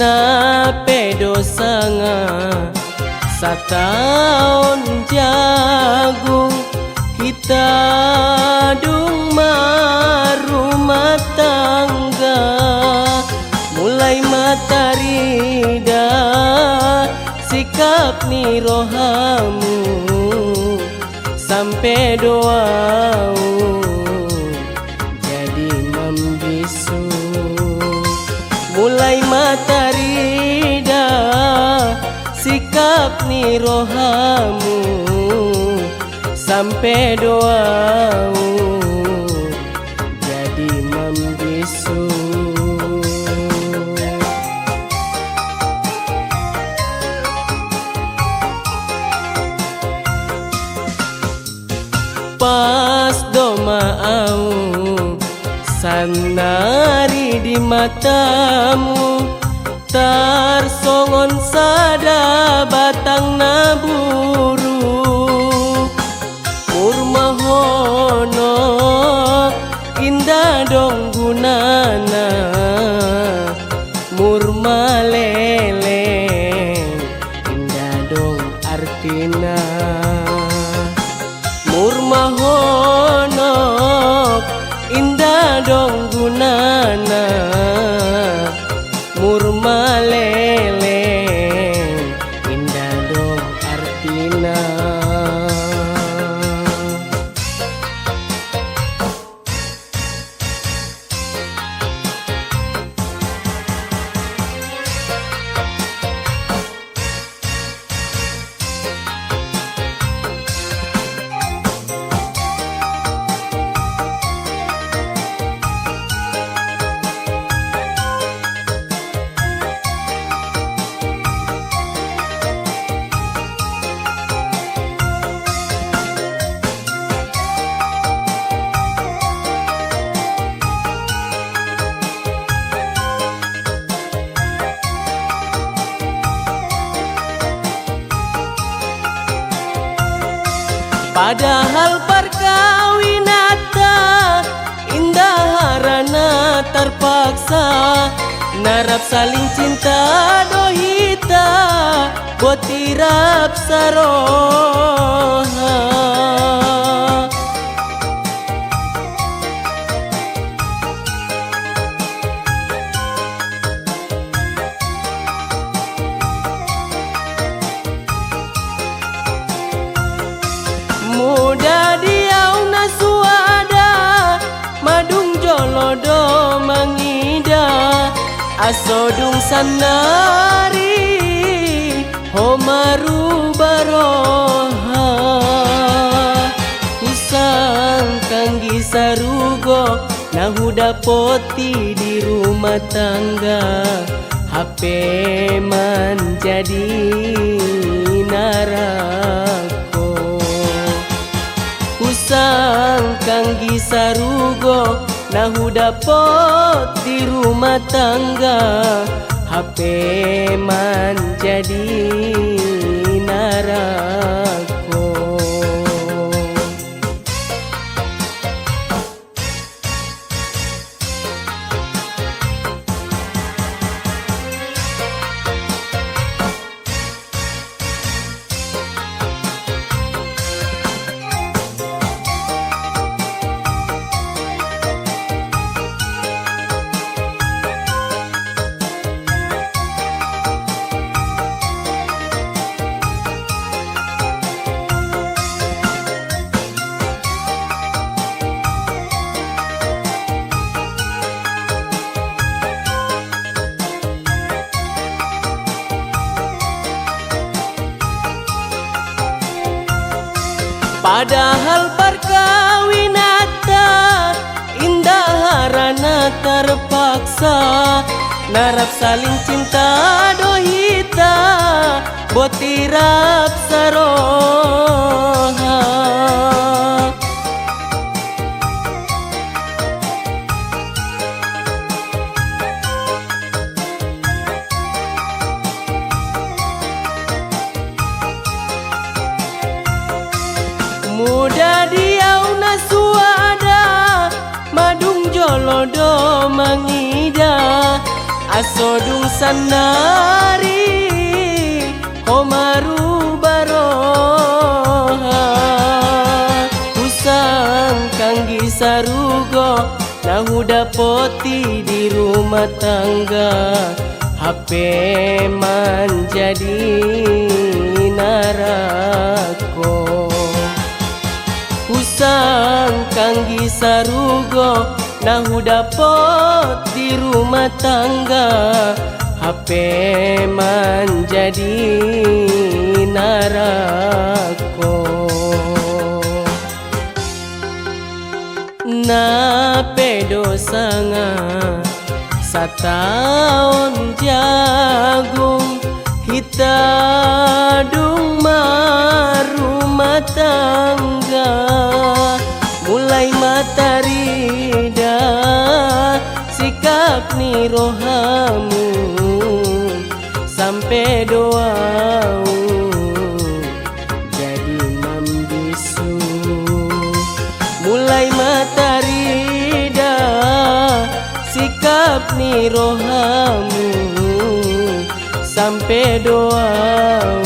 na pedo sanga sataon jagung kita dung marumah tangga mulai matarida sikap ni rohamu sampai doau jadi membisu mulai matarida sikap ni rohamu sampai doau jadi membisu. Pas doma au sanari di matamu tarsongon sada batang naburu murmahono indah dong gunana murma lele indah dong artina murmahono indah dong gunana murma lele indah dong artina. Padahal perkawinata indah harana terpaksa narap saling cinta dohita botirap saroha muda diau nasuada madung jolodo mangida asodung sanari homaru baroha usang kanggi sarugo nahuda poti di rumah tangga HP menjadi narako usang kanggi sarugo nahuda pot di rumah tangga HP menjadi narako. Padahal perkawinata indah harana terpaksa narap saling cinta dohita botirap saroha muda diau nasuada madung jolodo mangida asodung sanari Komaru baroha usang kanggi sarugo nahuda poti di rumah tangga HP menjadi narako usang kanggi sarugo nahuda pot di rumah tangga HP menjadi narako na pedo sanga sataon jagung hitadung marumah tangga mulai matarida sikap ni rohamu sampai doau jadi membisu mulai matarida sikap ni rohamu sampai doau